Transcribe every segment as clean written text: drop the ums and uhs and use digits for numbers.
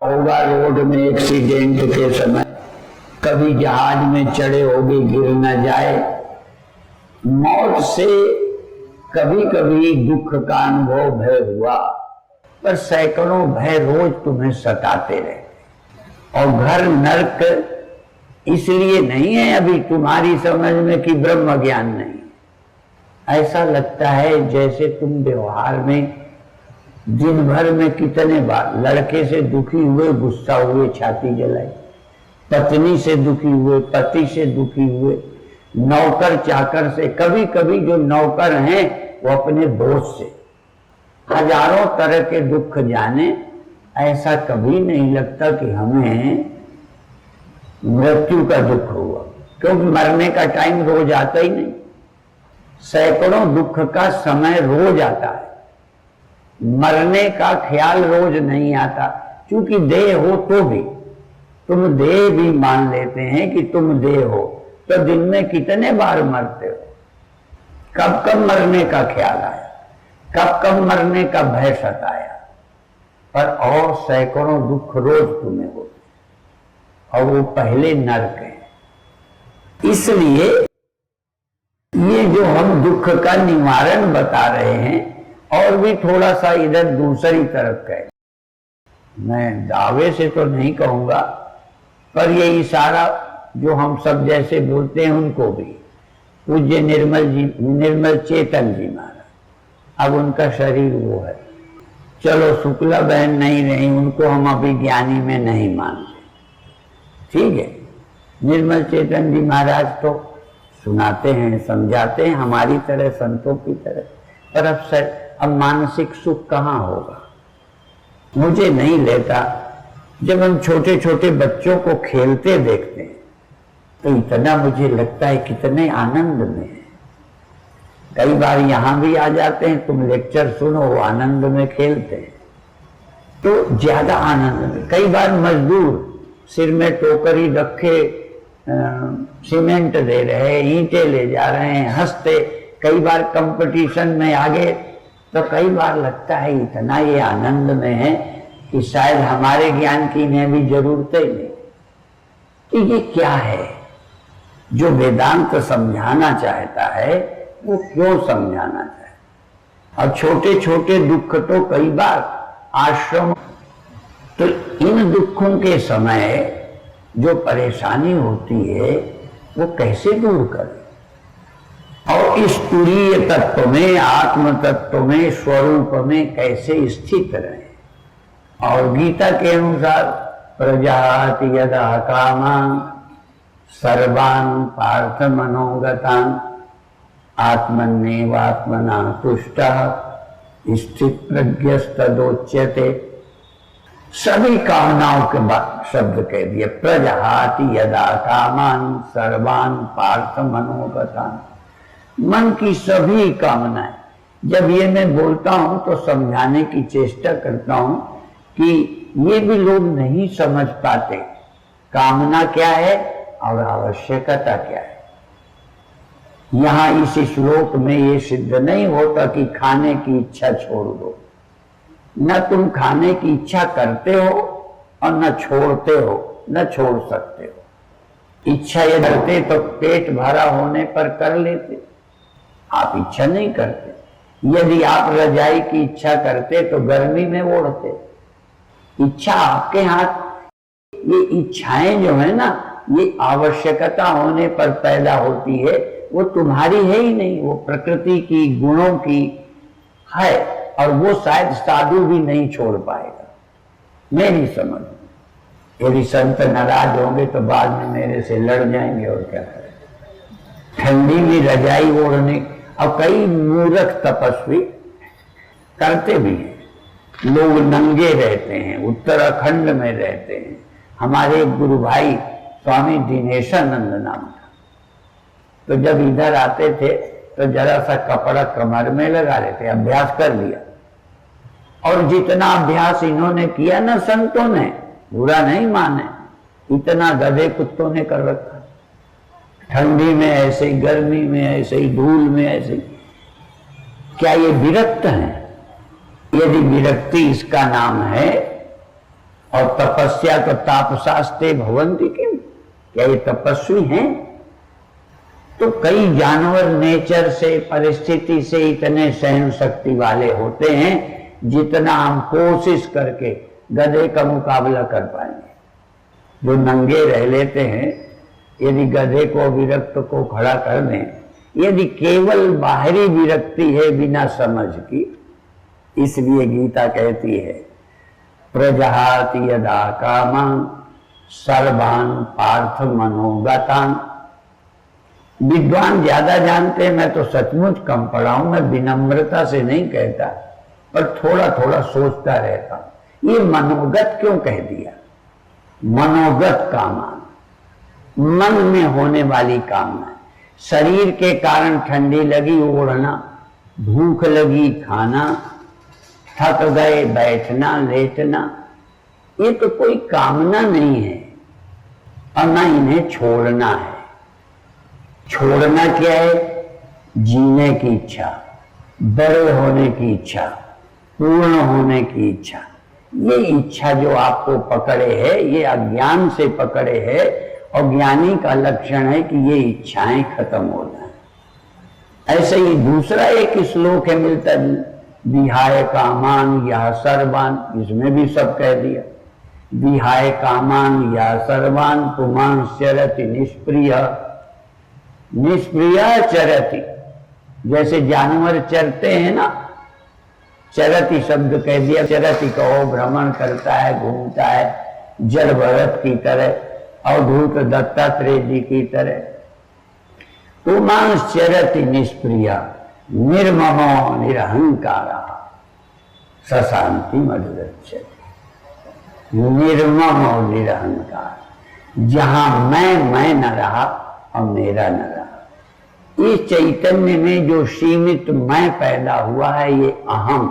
होगा रोड में एक्सीडेंट के समय, कभी जहाज में चढ़े होगे गिर न जाए। मौत से कभी कभी दुख का अनुभव भय हुआ, पर सैकड़ों भय रोज तुम्हें सताते रहते। और घर नरक इसलिए नहीं है अभी तुम्हारी समझ में कि ब्रह्म ज्ञान नहीं। ऐसा लगता है जैसे तुम व्यवहार में दिन भर में कितने बार लड़के से दुखी हुए, गुस्सा हुए, छाती जलाई, पत्नी से दुखी हुए, पति से दुखी हुए, नौकर चाकर से, कभी कभी जो नौकर हैं वो अपने दोस्त से, हजारों तरह के दुख जाने। ऐसा कभी नहीं लगता कि हमें मृत्यु का दुख हुआ, क्योंकि मरने का टाइम रोज आता ही नहीं। सैकड़ों दुख का समय रोज आता है, मरने का ख्याल रोज नहीं आता। क्योंकि देह हो तो भी तुम देह भी मान लेते हैं कि तुम देह हो, तो दिन में कितने बार मरते हो? कब कब मरने का ख्याल आया, कब कब मरने का भय सताया? पर और सैकड़ों दुख रोज तुम्हें होते, और वो पहले नरक है। इसलिए ये जो हम दुख का निवारण बता रहे हैं, और भी थोड़ा सा इधर दूसरी तरफ का, मैं दावे से तो नहीं कहूंगा, पर ये इशारा जो हम सब जैसे बोलते हैं उनको भी, पूज्य निर्मल चेतन जी महाराज, अब उनका शरीर वो है। चलो शुक्ला बहन नहीं रही, उनको हम अभी ज्ञानी में नहीं मानते, ठीक है। निर्मल चेतन जी महाराज तो सुनाते हैं, समझाते हैं हमारी तरह, संतों की तरह, पर अब मानसिक सुख कहाँ होगा? मुझे नहीं लेता। जब हम छोटे छोटे बच्चों को खेलते देखते हैं तो इतना मुझे लगता है कितने आनंद में है। कई बार यहां भी आ जाते हैं, तुम लेक्चर सुनो, वो आनंद में खेलते हैं तो ज्यादा आनंद में। कई बार मजदूर सिर में टोकरी रखे सीमेंट दे रहे, ईंटें ले जा रहे हैं, हंसते। कई बार कंपटीशन में आगे, तो कई बार लगता है इतना ये आनंद में है कि शायद हमारे ज्ञान की इन्हें भी जरूरत ही नहीं। तो ये क्या है जो वेदांत समझाना चाहता है, वो क्यों समझाना चाहता है? और छोटे छोटे दुख तो कई बार आश्रम, तो इन दुखों के समय जो परेशानी होती है वो कैसे दूर करें, और इस तुरीय तत्व में, आत्म तत्व में, स्वरूप में कैसे स्थित रहे। और गीता के अनुसार प्रजाति यदा कामान सर्वान् पार्थ मनोगतान् आत्मन्नेवात्मना तुष्टः स्थित प्रज्ञस्तदोच्यते। सभी कामनाओं के बाद शब्द कह दिए, प्रजहाति यदा कामान सर्वान् पार्थ मनोगतान्। मन की सभी कामनाएं, जब ये मैं बोलता हूं तो समझाने की चेष्टा करता हूं कि ये भी लोग नहीं समझ पाते कामना क्या है और आवश्यकता क्या है। यहां इस श्लोक में ये सिद्ध नहीं होता कि खाने की इच्छा छोड़ दो। न तुम खाने की इच्छा करते हो और न छोड़ते हो, न छोड़ सकते हो। इच्छा ये करते तो पेट भरा होने पर कर लेते, आप इच्छा नहीं करते। यदि आप रजाई की इच्छा करते तो गर्मी में ओढ़ते। इच्छा आपके हाथ। ये इच्छाएं जो है ना, ये आवश्यकता होने पर पैदा होती है, वो तुम्हारी है ही नहीं, वो प्रकृति की, गुणों की है, और वो शायद साधु भी नहीं छोड़ पाएगा, मेरी समझ। यदि संत नाराज होंगे तो बाद में मेरे से लड़ जाएंगे, और क्या करें। ठंडी में रजाई ओढ़ने, और कई मूर्ख तपस्वी करते भी हैं। लोग नंगे रहते हैं, उत्तराखंड में रहते हैं। हमारे गुरु भाई स्वामी दिनेशानंद नाम था, तो जब इधर आते थे तो जरा सा कपड़ा कमर में लगा लेते, अभ्यास कर लिया। और जितना अभ्यास इन्होंने किया ना संतों ने, बुरा नहीं माने, इतना गधे कुत्तों ने कर रखा। ठंडी में ऐसे, गर्मी में ऐसे ही, धूल में ऐसे। क्या ये विरक्त हैं? यदि विरक्ति इसका नाम है और तपस्या तो तापसास्ते भवन्ति किम, क्या ये तपस्वी हैं? तो कई जानवर नेचर से, परिस्थिति से इतने सहन शक्ति वाले होते हैं जितना हम कोशिश करके गधे का मुकाबला कर पाएंगे। जो नंगे रह लेते हैं, यदि गधे को, विरक्त को खड़ा कर दें, यदि केवल बाहरी विरक्ति है बिना समझ की, इसलिए गीता कहती है प्रजहाति यदा कामान् सर्वान् पार्थ मनोगतान्। विद्वान ज्यादा जानते हैं, मैं तो सचमुच कम पढ़ा हूं, मैं विनम्रता से नहीं कहता, पर थोड़ा थोड़ा सोचता रहता हूं। ये मनोगत क्यों कह दिया? मनोगत कामान, मन में होने वाली कामना। शरीर के कारण ठंडी लगी ओढ़ना, भूख लगी खाना, थक गए बैठना लेटना, ये तो कोई कामना नहीं है, और न इन्हें छोड़ना है। छोड़ना क्या है? जीने की इच्छा, बड़े होने की इच्छा, पूर्ण होने की इच्छा। ये इच्छा जो आपको पकड़े है, ये अज्ञान से पकड़े है, और ज्ञानी का लक्षण है कि ये इच्छाएं खत्म हो जाए। ऐसे ही दूसरा एक श्लोक है मिलता है, विहाय कामान या सर्वान, इसमें भी सब कह दिया। विहाय कामान या सर्वान पुमान् चरति निष्प्रिय, निष्प्रिय चरति, जैसे जानवर चरते हैं ना, चरति शब्द कह दिया, चरति कहो, भ्रमण करता है, घूमता है, जड़ भरत की तरह, अवधूत दत्तात्रेय जी की तरह। पुमान् चरति निष्प्रिय निर्ममो निरहंकारा सशांति मधुरच्यते। निर्ममो निरहंकार, जहां मैं न रहा और मेरा न रहा। इस चैतन्य में जो सीमित मैं पैदा हुआ है, ये अहम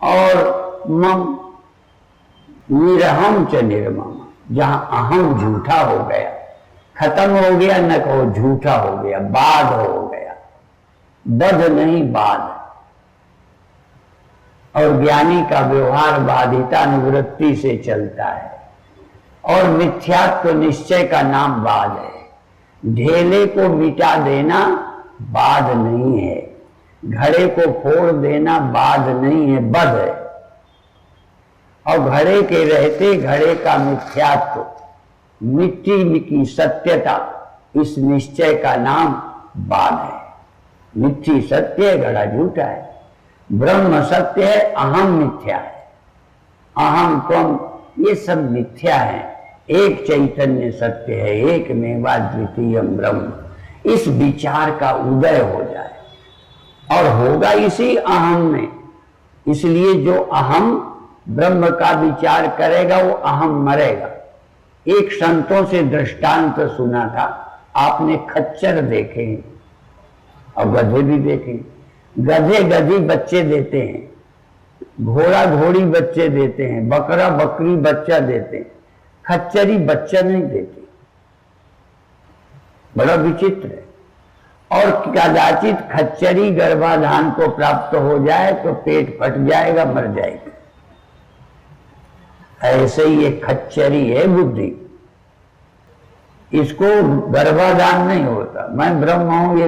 और मम, निरहम च निर्मम, जहां अहम झूठा हो गया, खत्म हो गया, न कहो झूठा हो गया, बाध हो गया, बध नहीं बाध। और ज्ञानी का व्यवहार बाधिता निवृत्ति से चलता है, और मिथ्यात्व निश्चय का नाम बाध है। ढेले को मिटा देना बाध नहीं है, घड़े को फोड़ देना बाध नहीं है, बध है। और घड़े के रहते घड़े का मिथ्यात्व, मिट्टी की सत्यता, इस निश्चय का नाम बाध है। मिट्टी सत्य है, घड़ा झूठा है। ब्रह्म सत्य है, अहम मिथ्या है। अहम त्वम, ये सब मिथ्या है। एक चैतन्य सत्य है, एक मेवा द्वितीयम ब्रह्म। इस विचार का उदय हो जाए, और होगा इसी अहम में। इसलिए जो अहम ब्रह्म का विचार करेगा, वो अहम मरेगा। एक संतों से दृष्टांत सुना था, आपने खच्चर देखे और गधे भी देखे। गधे गधी बच्चे देते हैं, घोड़ा घोड़ी बच्चे देते हैं, बकरा बकरी बच्चा देते हैं, खच्चरी बच्चा नहीं देती। बड़ा विचित्र है। और कदाचित खच्चरी गर्भाधान को प्राप्त हो जाए तो पेट फट जाएगा, मर जाएगा। ऐसे ही ये खच्चरी है बुद्धि, इसको गर्भाधान नहीं होता। मैं ब्रह्म हूं, ये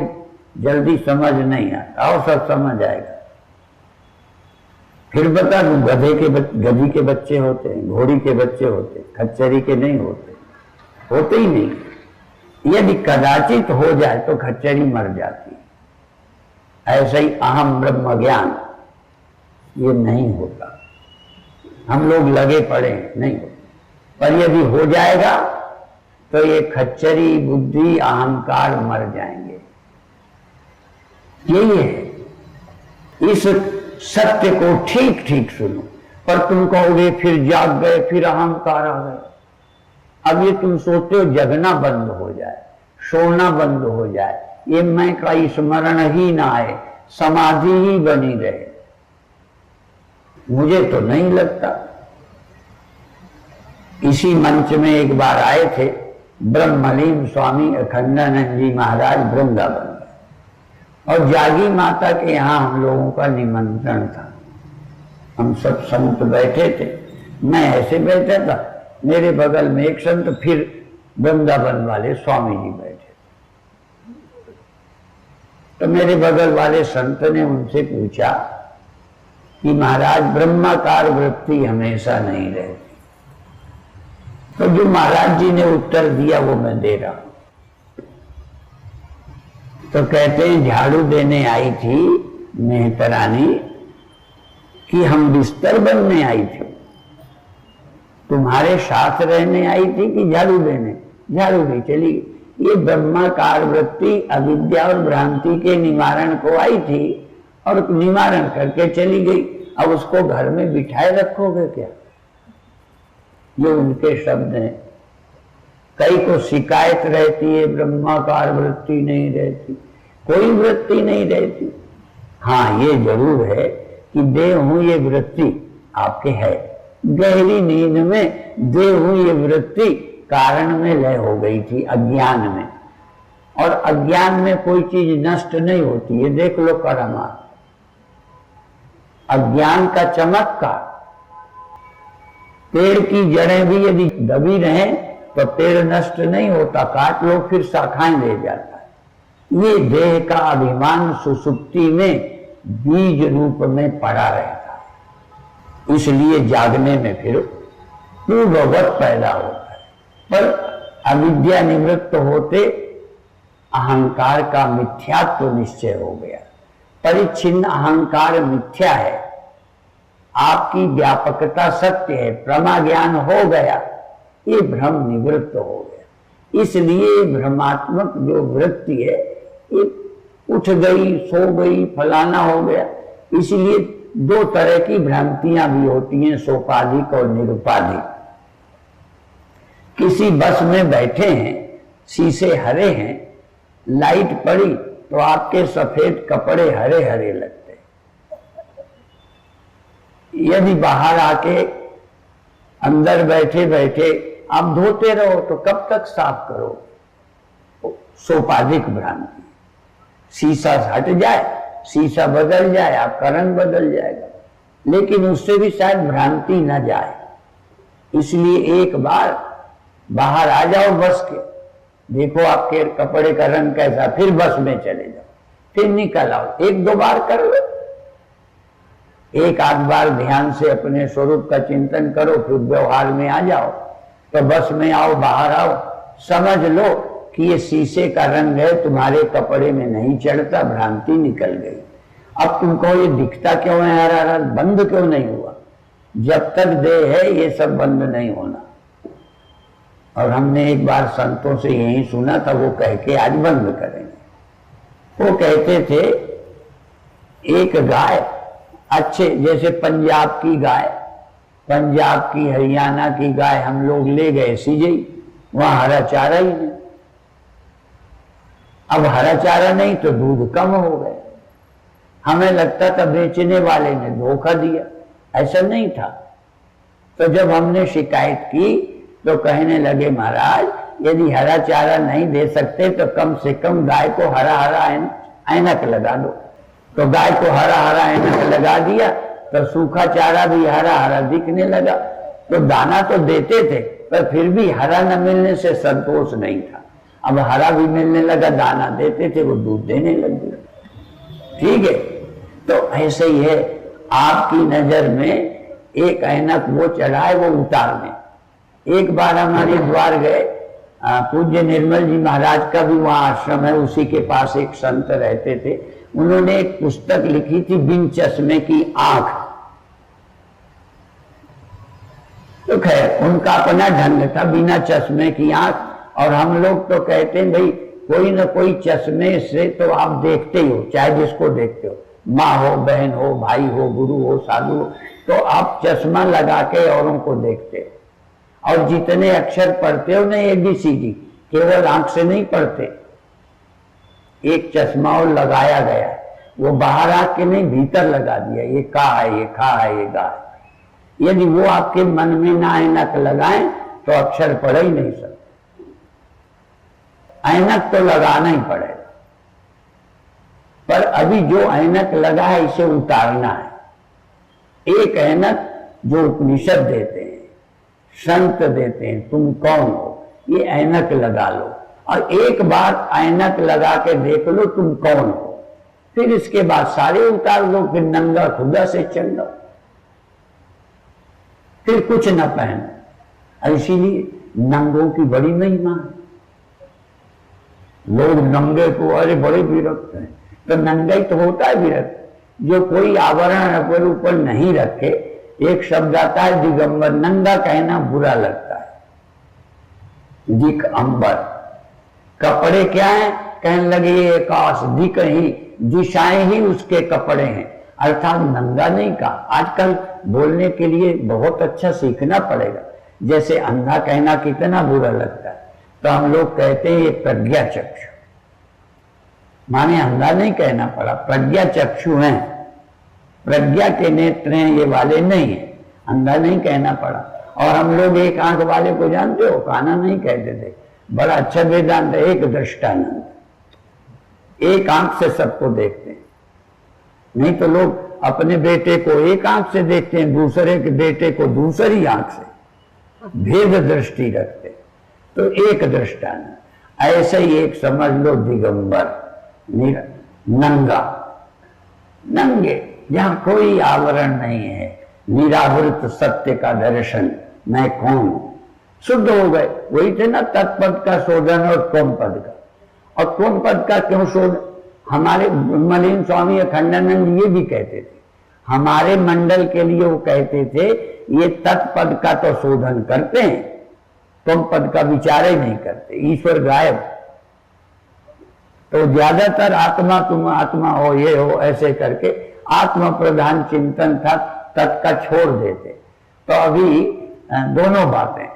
जल्दी समझ नहीं आता, और सब समझ आएगा। फिर बता दूं, गधी के बच्चे होते हैं, घोड़ी के बच्चे होते हैं, खच्चरी के नहीं होते, होते ही नहीं। यदि कदाचित हो जाए तो खच्चरी मर जाती है। ऐसे ही अहम ब्रह्म ज्ञान ये नहीं होता। हम लोग लगे पड़े हैं, नहीं होता। पर यदि हो जाएगा तो ये खच्चरी बुद्धि अहंकार मर जाएंगे। यही है। इस सत्य को ठीक ठीक सुनो। पर तुम कहोगे फिर जाग गए, फिर अहंकार आ गए। अब ये तुम सोचते हो जगना बंद हो जाए, सोना बंद हो जाए, ये मैं का स्मरण ही ना आए, समाधि ही बनी रहे। मुझे तो नहीं लगता। इसी मंच में एक बार आए थे ब्रह्मलीन स्वामी अखंडानंद जी महाराज वृंदावन, और जागी माता के यहां हम लोगों का निमंत्रण था। हम सब संत बैठे थे, मैं ऐसे बैठा था, मेरे बगल में एक संत, फिर वृंदावन वाले स्वामी जी बैठे। तो मेरे बगल वाले संत ने उनसे पूछा कि महाराज, ब्रह्माकार वृत्ति हमेशा नहीं रहती। तो जो महाराज जी ने उत्तर दिया वो मैं दे रहा हूं। तो कहते हैं, झाड़ू देने आई थी मेहतरानी कि हम बिस्तर बनने आई थी, तुम्हारे साथ रहने आई थी कि झाड़ू देने? झाड़ू दी चली गई। ये ब्रह्माकार वृत्ति अविद्या और भ्रांति के निवारण को आई थी और निवारण करके चली गई। अब उसको घर में बिठाए रखोगे क्या? ये उनके शब्द हैं। कई को शिकायत रहती है, ब्रह्माकार वृत्ति नहीं रहती, कोई वृत्ति नहीं रहती। हाँ, ये जरूर है कि देह हूं ये वृत्ति आपके है। गहरी नींद में देह हूं ये वृत्ति कारण में लय हो गई थी, अज्ञान में। और अज्ञान में कोई चीज नष्ट नहीं होती। ये देख लो करामात, अज्ञान का चमत्कार। पेड़ की जड़ें भी यदि दबी रहें तो पेड़ नष्ट नहीं होता, काट लो फिर शाखाएं ले जाता है। ये देह का अभिमान सुसुप्ति में बीज रूप में पड़ा रहता है, इसलिए जागने में फिर पूर्ववत पैदा होता है। पर अविद्या निवृत्त होते अहंकार का मिथ्यात्व निश्चय हो गया। परिच्छिन्न अहंकार मिथ्या है, आपकी व्यापकता सत्य है, प्रमा ज्ञान हो गया, ये भ्रम निवृत्त हो गया। इसलिए भ्रमात्मक जो वृत्ति है ये उठ गई, सो गई, फलाना हो गया। इसलिए दो तरह की भ्रांतियां भी होती हैं, सोपाधिक और निरुपाधिक। किसी बस में बैठे हैं, शीशे हरे हैं, लाइट पड़ी तो आपके सफेद कपड़े हरे हरे लगते हैं। यदि बाहर आके अंदर बैठे बैठे आप धोते रहो तो कब तक साफ करो? सोपाधिक भ्रांति। शीशा हट जाए, शीशा बदल जाए, आपका रंग बदल जाएगा, लेकिन उससे भी शायद भ्रांति न जाए। इसलिए एक बार बाहर आ जाओ बस के, देखो आपके कपड़े का रंग कैसा, फिर बस में चले जाओ, फिर निकल आओ। एक दो बार कर लो, एक आध बार ध्यान से अपने स्वरूप का चिंतन करो, फिर व्यवहार में आ जाओ। तो बस में आओ, बाहर आओ, समझ लो कि ये शीशे का रंग है, तुम्हारे कपड़े में नहीं चढ़ता, भ्रांति निकल गई। अब तुमको ये दिखता क्यों है हरा हरा, बंद क्यों नहीं हुआ? जब तक देह है ये सब बंद नहीं होना। और हमने एक बार संतों से यही सुना था, वो कह के आज बंद करेंगे। वो कहते थे एक गाय, अच्छे जैसे पंजाब की गाय, पंजाब की, हरियाणा की गाय हम लोग ले गए सीजई, वहां हरा चारा ही नहीं। अब हरा चारा नहीं तो दूध कम हो गया। हमें लगता था बेचने वाले ने धोखा दिया, ऐसा नहीं था। तो जब हमने शिकायत की तो कहने लगे, महाराज यदि हरा चारा नहीं दे सकते तो कम से कम गाय को हरा हरा ऐनक लगा दो। तो गाय को हरा हरा ऐनक लगा दिया तो सूखा चारा भी हरा हरा दिखने लगा। तो दाना तो देते थे पर फिर भी हरा न मिलने से संतोष नहीं था। अब हरा भी मिलने लगा, दाना देते थे, वो दूध देने लग गया। ठीक है, तो ऐसे ही है, आपकी नजर में एक ऐनक वो चढ़ा है, वो उतारने। एक बार हमारे द्वार गए, पूज्य निर्मल जी महाराज का भी वहां आश्रम है, उसी के पास एक संत रहते थे। उन्होंने एक पुस्तक लिखी थी, बिन चश्मे की आंख। तो खैर उनका अपना ढंग था, बिना चश्मे की आंख। और हम लोग तो कहते हैं भाई कोई ना कोई चश्मे से तो आप देखते ही हो, चाहे जिसको देखते हो, माँ हो, बहन हो, भाई हो, गुरु हो, साधु हो, तो आप चश्मा लगा के औरों को देखते हो। और जितने अक्षर पढ़ते हो ना ABCD, केवल आंख से नहीं पढ़ते। एक चश्मा और लगाया गया, वो बाहर आके नहीं भीतर लगा दिया, ये का है, ये खा है, ये गा है। यदि वो आपके मन में ना ऐनक लगाएं तो अक्षर पढ़ ही नहीं सकते। ऐनक तो लगाना ही पड़ेगा। पर अभी जो ऐनक लगा है इसे उतारना है। एक ऐनक जो उपनिषद देते हैं, संत देते हैं, तुम कौन हो, ये ऐनक लगा लो और एक बार ऐनक लगा के देख लो तुम कौन हो, फिर इसके बाद सारे उतार लो, फिर नंगा खुदा से चल लो, फिर कुछ न पहनो। इसीलिए नंगों की बड़ी महिमा है। लोग नंगे को अरे बड़े विरक्त हैं, तो नंगा ही तो होता है विरक्त, जो कोई आवरण अपने ऊपर नहीं रखे। एक शब्द आता है दिगंबर, नंगा कहना बुरा लगता है। दिक अंबर, कपड़े क्या है, कहने लगे ये आकाश, दिक ही, दिशाएं ही उसके कपड़े हैं, अर्थात नंगा नहीं कहा। आजकल बोलने के लिए बहुत अच्छा सीखना पड़ेगा। जैसे अंधा कहना कितना बुरा लगता है, तो हम लोग कहते हैं ये प्रज्ञा चक्षु, माने अंधा नहीं कहना पड़ा, प्रज्ञा चक्षु हैं, प्रज्ञा के नेत्र हैं, ये वाले नहीं है, अंधा नहीं कहना पड़ा। और हम लोग एक आंख वाले को जानते हो, काना नहीं कहते थे, बड़ा अच्छा वेदांत, एक दृष्टानंद, एक आंख से सबको देखते हैं। नहीं तो लोग अपने बेटे को एक आंख से देखते हैं, दूसरे के बेटे को दूसरी आंख से, भेद दृष्टि रखते। तो एक दृष्टांत, ऐसे ही एक समझ लो दिगंबर, नंगा, नंगे, जहां कोई आवरण नहीं है, निरावृत सत्य का दर्शन, मैं कौन हूं, शुद्ध हो गए। वही थे ना तत्पद का शोधन और त्वम पद का। और त्वम पद का क्यों शोधन, हमारे मलिन स्वामी अखंडानंद ये भी कहते थे, हमारे मंडल के लिए वो कहते थे ये तत्पद का तो शोधन करते हैं, त्वम पद का विचार ही नहीं करते, ईश्वर गायब। तो ज्यादातर आत्मा, तुम आत्मा हो, ये हो, ऐसे करके आत्म प्रधान चिंतन था, तत् का छोड़ देते। तो अभी दोनों बातें,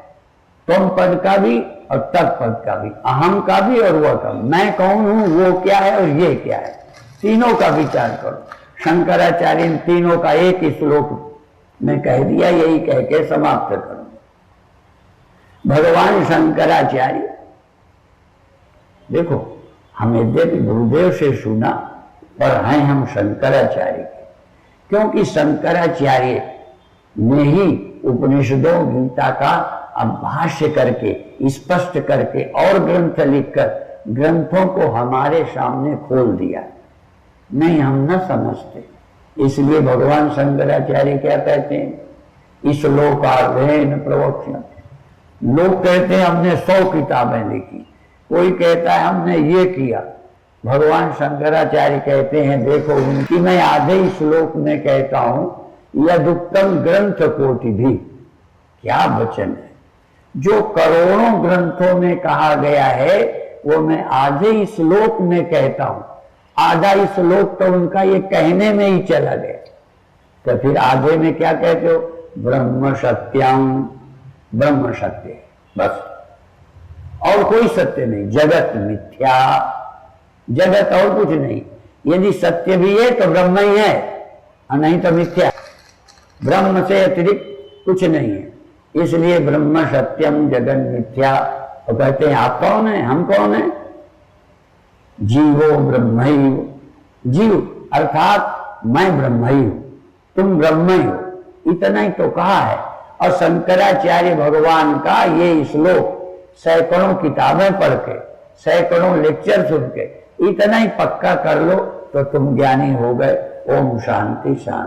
त्वम पद का भी और तत्पद का भी, अहम का भी और वह का, मैं कौन हूं, वो क्या है और ये क्या है, तीनों का विचार करो। शंकराचार्य इन तीनों का एक ही श्लोक में कह दिया, यही कह के समाप्त करो। भगवान शंकराचार्य, देखो हमें गुरुदेव से सुना, पर हैं हम शंकराचार्य के, क्योंकि शंकराचार्य ने ही उपनिषदों गीता का भाष्य करके, स्पष्ट करके और ग्रंथ लिखकर ग्रंथों को हमारे सामने खोल दिया। नहीं हम न समझते, इसलिए भगवान शंकराचार्य क्या कहते हैं, इस लोकार्धेन प्रवक्ष्यते। लोग कहते हैं हमने 100 किताबें लिखी, कोई कहता है हमने ये किया। भगवान शंकराचार्य कहते हैं देखो उनकी मैं आधे ही श्लोक में कहता हूं, यदुक्तम ग्रंथ कोटि भी, क्या वचन है, जो करोड़ों ग्रंथों में कहा गया है वो मैं आधे ही श्लोक में कहता हूं। आधा ही श्लोक तो उनका ये कहने में ही चला गया, तो फिर आधे में क्या कहते हो, ब्रह्म सत्यम, ब्रह्म सत्य, बस और कोई सत्य नहीं, जगत मिथ्या, जगत और कुछ नहीं। यदि सत्य भी है तो ब्रह्म ही है और नहीं तो मिथ्या, ब्रह्म से अतिरिक्त कुछ नहीं है। इसलिए ब्रह्म सत्यम जगन मिथ्या। तो कहते हैं आप कौन है, हम कौन है, जीवो ब्रह्मैव, जीव अर्थात मैं ब्रह्म ही हूं, तुम ब्रह्म ही हो, इतना ही तो कहा है। और शंकराचार्य भगवान का ये श्लोक सैकड़ों किताबें पढ़ के, सैकड़ों लेक्चर सुन के, इतना ही पक्का कर लो तो तुम ज्ञानी हो गए। ओम शांति शांति।